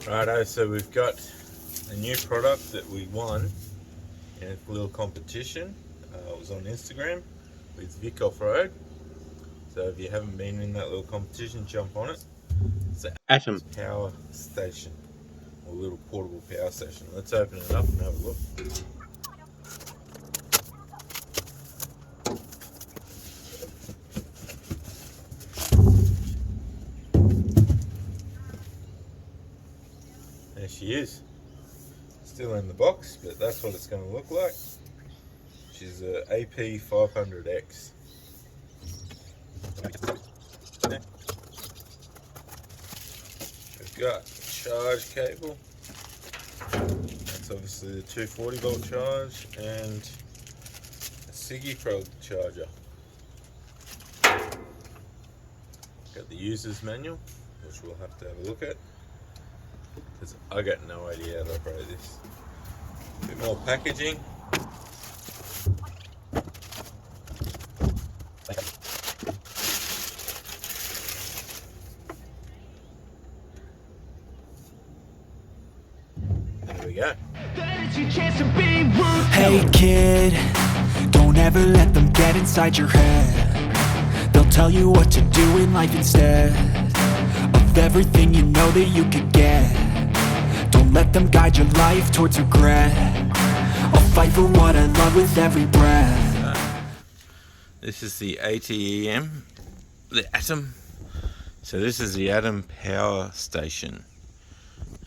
Righto, so we've got a new product that we won in a little competition. It was on Instagram with Vic Off-Road. So if you haven't been in that little competition, jump on it. It's the ATEM Power Station, or little portable power station. Let's open it up and have a look. There she is. Still in the box, but that's what it's going to look like. She's a AP 500X. We've got a charge cable. That's obviously the 240 volt charge and a Siggy Pro charger. Got the user's manual, which we'll have to have a look at, because I got no idea how to operate this. A bit more packaging. There we go. Hey kid, don't ever let them get inside your head. They'll tell you what to do in life instead of everything you know that you could get. Don't let them guide your life towards regret. I'll fight for what I love with every breath. This is the ATEM, the ATEM. So this is the ATEM Power Station.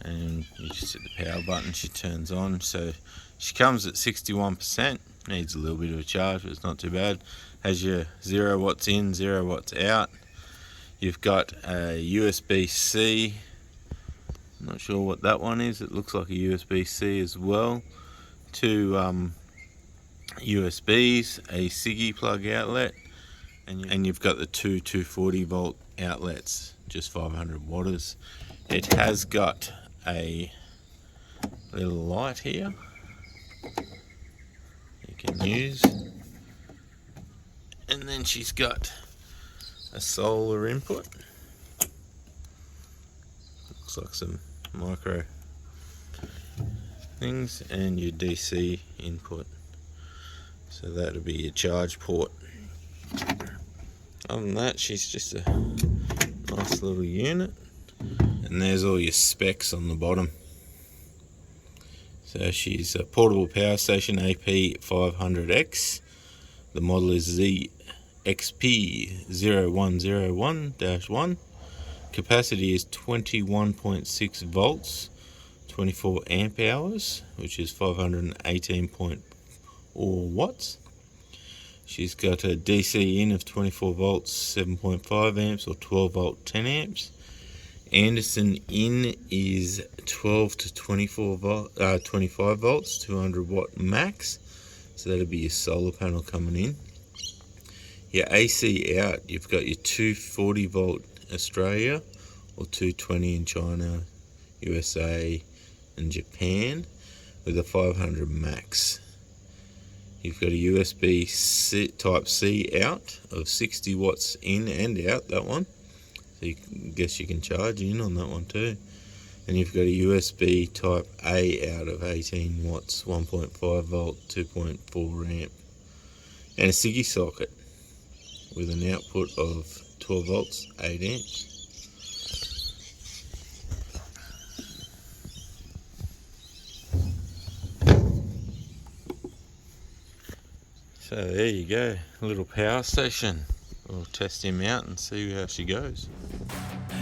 And you just hit the power button, she turns on. So she comes at 61%, needs a little bit of a charge, but it's not too bad. Has your 0 watts in, 0 watts out. You've got a USB-C. I'm not sure what that one is. It looks like a USB-C as well. Two USBs, a Siggy plug outlet, and you've got the two 240 volt outlets, just 500 watters. It has got a little light here you can use, and then she's got a solar input. Looks like some micro things, and your DC input. So that'll be your charge port. Other than that, she's just a nice little unit. And there's all your specs on the bottom. So she's a portable power station, AP 500X. The model is ZXP0101-1. Capacity is 21.6 volts, 24 amp hours, which is 518.4 watts. She's got a DC in of 24 volts, 7.5 amps, or 12 volt, 10 amps. Anderson in is 12 to 24 volt, 25 volts, 200 watt max. So that'll be your solar panel coming in. Your AC out, you've got your 240 volt Australia, or 220 in China, USA and Japan, with a 500 max. You've got a USB type C out of 60 watts in and out, that one. So you guess you can charge in on that one too. And you've got a USB type A out of 18 watts, 1.5 volt, 2.4 amp. And a Siggy socket with an output of 12 volts, 8 amps. So there you go, a little power station. We'll test him out and see how she goes.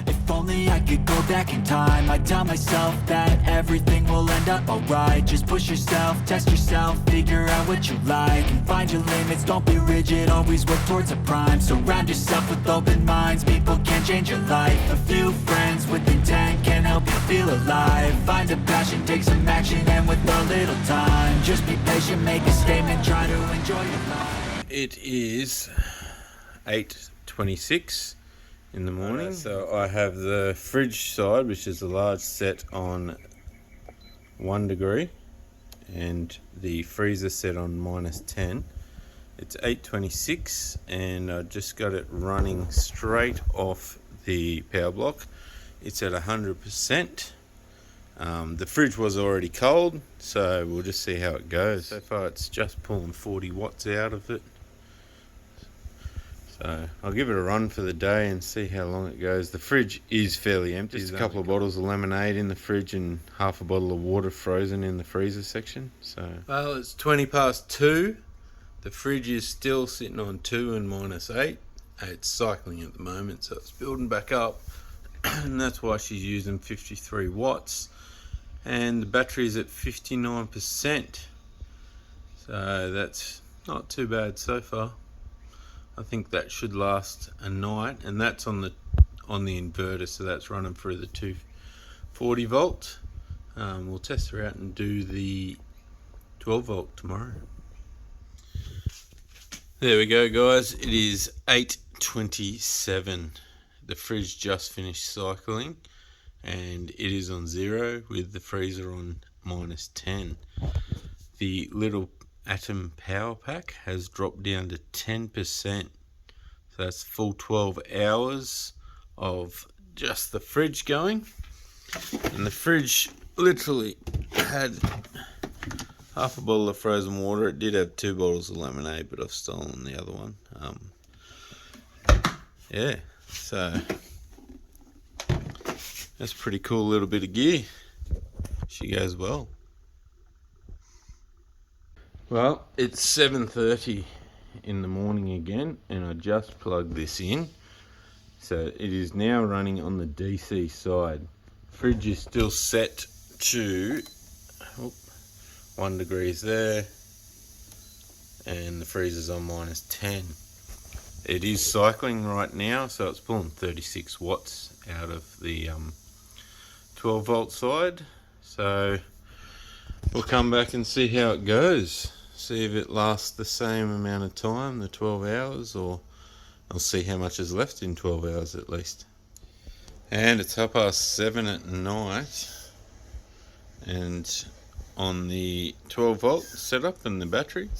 If only I could go back in time, I'd tell myself that everything will end up alright. Just push yourself, test yourself, figure out what you like, and find your limits, don't be rigid, always work towards a prime. Surround yourself with open minds, people can change your life. A few friends with intent can help you feel alive. Find a passion, take some action, and with a little time, just be patient, make a statement, try to enjoy your life. It is 8:26 in the morning. So I have the fridge side, which is a large set on 1 degree, and the freezer set on -10. It's 8:26 and I just got it running straight off the power block. It's at 100%, The fridge was already cold, so we'll just see how it goes. So far it's just pulling 40 watts out of it. So I'll give it a run for the day and see how long it goes. The fridge is fairly empty. There's a couple of bottles of lemonade in the fridge and half a bottle of water frozen in the freezer section. So, well, it's 20 past 2. The fridge is still sitting on 2 and -8. It's cycling at the moment, so it's building back up. And that's why she's using 53 watts. And the battery is at 59%. So that's not too bad so far. I think that should last a night, and that's on the inverter, so that's running through the 240 volt. We'll test her out and do the 12 volt tomorrow. There we go, guys. It is 8:27. The fridge just finished cycling, and it is on 0 with the freezer on -10. The little ATEM Power pack has dropped down to 10%. So that's full 12 hours of just the fridge going. And the fridge literally had half a bottle of frozen water. It did have 2 bottles of lemonade, but I've stolen the other one. Yeah, so that's a pretty cool little bit of gear. She goes well. Well, it's 7:30 in the morning again, and I just plugged this in. So it is now running on the DC side. Fridge is still set to 1 degrees there, and the freezer's on -10. It is cycling right now, so it's pulling 36 watts out of the 12 volt side. So we'll come back and see how it goes. See if it lasts the same amount of time, the 12 hours, or I'll see how much is left in 12 hours at least. And it's 7:30 at night, and on the 12 volt setup and the battery,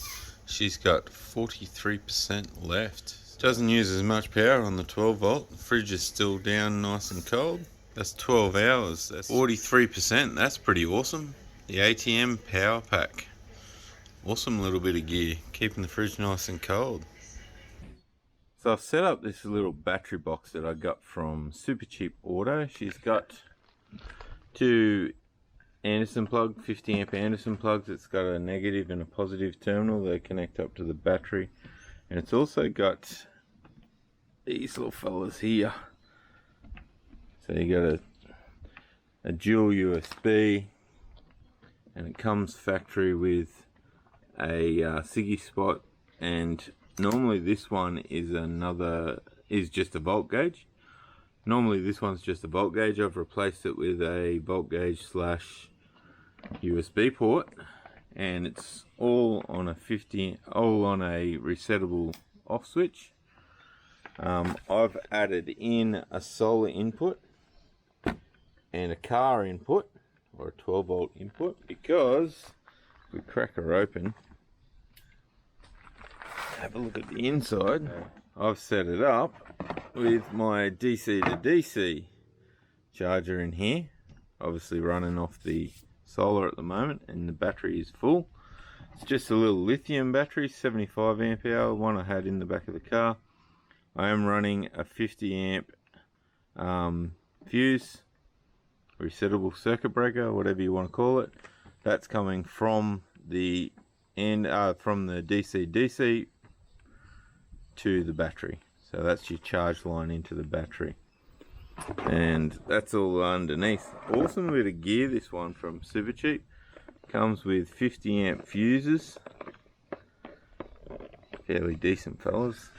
she's got 43% left. Doesn't use as much power on the 12 volt. The fridge is still down nice and cold. That's 12 hours. That's 43%. That's pretty awesome. The ATEM Power pack. Awesome little bit of gear, keeping the fridge nice and cold. So I've set up this little battery box that I got from Super Cheap Auto. She's got 2 Anderson plug, 50 amp Anderson plugs. It's got a negative and a positive terminal. They connect up to the battery. And it's also got these little fellas here. So you got a dual USB, and it comes factory with a Siggy spot, and normally this one is just a volt gauge. Normally this one's just a volt gauge. I've replaced it with a volt gauge / USB port, and it's all on a resettable off switch. I've added in a solar input and a car input, or a 12 volt input, because if we crack her open, have a look at the inside. I've set it up with my DC to DC charger in here, obviously running off the solar at the moment, and the battery is full. It's just a little lithium battery, 75 amp hour, one I had in the back of the car. I am running a 50 amp fuse, resettable circuit breaker, whatever you want to call it. That's coming from the DC-DC to the battery. So that's your charge line into the battery, and that's all underneath. Awesome bit of gear, this one from Super Cheap. Comes with 50 amp fuses, fairly decent fellas.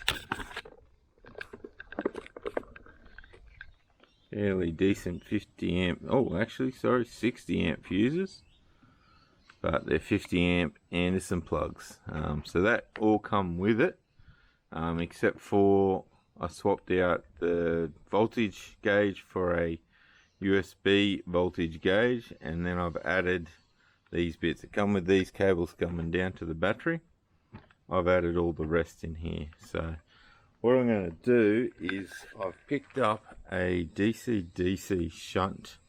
Fairly decent 50 amp, oh actually sorry, 60 amp fuses, but they're 50 amp Anderson plugs. So that all come with it, except for I swapped out the voltage gauge for a USB voltage gauge, and then I've added these bits that come with these cables coming down to the battery. I've added all the rest in here. So what I'm going to do is I've picked up a DCDC shunt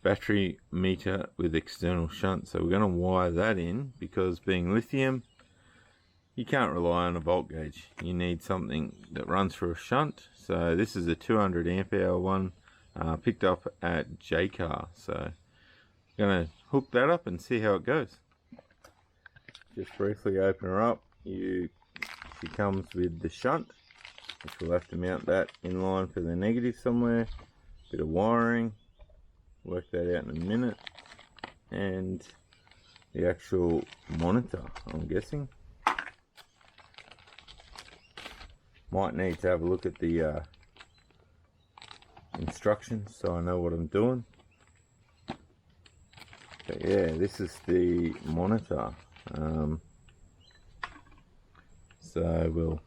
battery meter with external shunt. So we're going to wire that in, because being lithium, you can't rely on a volt gauge. You need something that runs through a shunt. So this is a 200 amp hour one, picked up at JCar. So I'm going to hook that up and see how it goes. Just briefly open her up. She comes with the shunt, which we'll have to mount that in line for the negative somewhere. Bit of wiring, work that out in a minute, and the actual monitor, I'm guessing. Might need to have a look at the instructions so I know what I'm doing. But yeah, this is the monitor. So we'll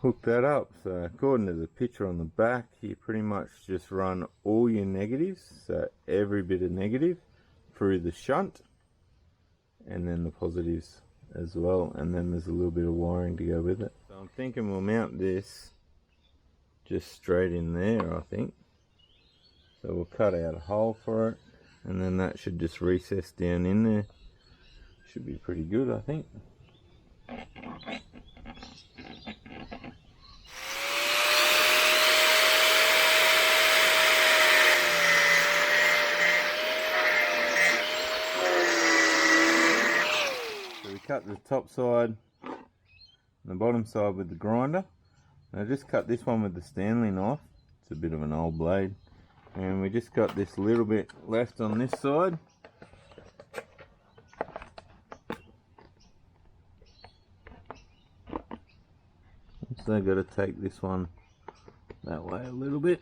hook that up. So according to the picture on the back, you pretty much just run all your negatives, so every bit of negative, through the shunt, and then the positives as well, and then there's a little bit of wiring to go with it. So I'm thinking we'll mount this just straight in there, I think. So we'll cut out a hole for it, and then that should just recess down in there. Should be pretty good, I think. So we cut the top side and the bottom side with the grinder. And I just cut this one with the Stanley knife. It's a bit of an old blade. And we just got this little bit left on this side. So I've got to take this one that way a little bit.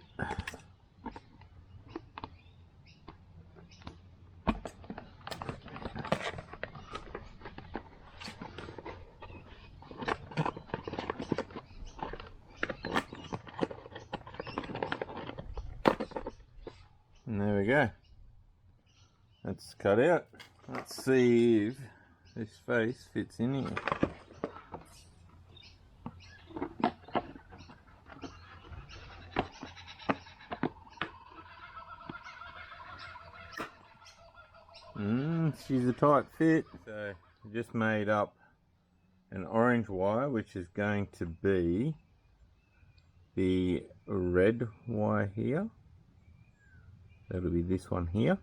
And there we go. That's cut out. Let's see if this face fits in here. She's a tight fit. So I just made up an orange wire, which is going to be the red wire here. That'll be this one here.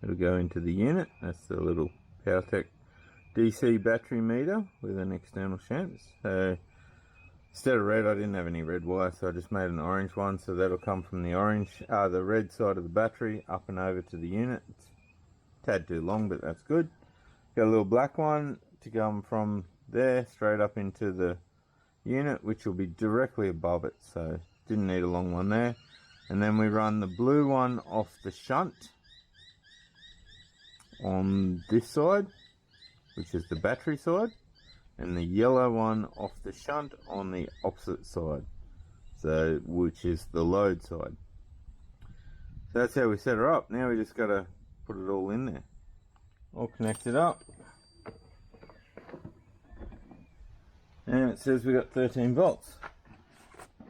It'll go into the unit. That's the little PowerTech DC battery meter with an external shunt. So instead of red, I didn't have any red wire, so I just made an orange one. So that'll come from the the red side of the battery up and over to the unit. It's a tad too long, but that's good. Got a little black one to come from there straight up into the unit, which will be directly above it. So didn't need a long one there. And then we run the blue one off the shunt on this side, which is the battery side, and the yellow one off the shunt on the opposite side, so which is the load side. So that's how we set her up. Now we just got to put it all in there, all connected up, and it says we got 13 volts.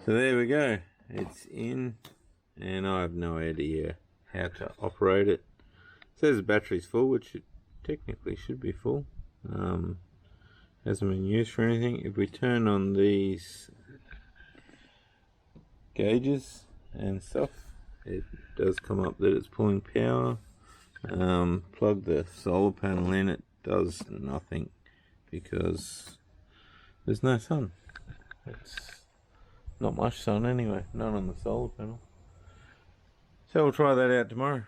So there we go, it's in. And I have no idea how to operate it. It says the battery's full, which it technically should be full. Hasn't been used for anything. If we turn on these gauges and stuff, it does come up that it's pulling power. Plug the solar panel in, it does nothing because there's no sun. It's not much sun anyway, none on the solar panel. So we'll try that out tomorrow.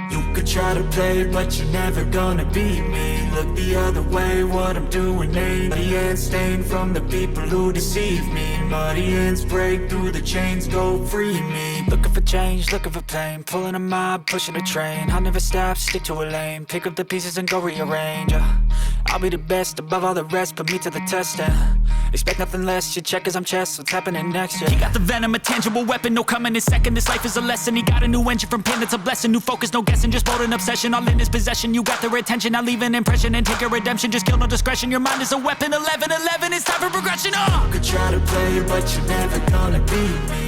You could try to play, but you're never gonna beat me. Look the other way, what I'm doing ain't the end stain from the people who deceive me. Muddy ends break through the chains, go free me. Looking for change, looking for pain, pulling a mob, pushing a train. I'll never stop, stick to a lane, pick up the pieces and go rearrange. I'll be the best above all the rest, put me to the test and Expect nothing less, you check as I'm chess. What's happening next? Yeah. He got the venom, a tangible weapon. No coming in second, this life is a lesson. He got a new engine from pain, that's a blessing. New focus, no guessing, just bold and obsession. All in his possession, you got their attention. Now leave an impression and take your redemption. Just kill no discretion, your mind is a weapon. 11-11, it's time for progression. Could try to play, but you're never gonna beat me.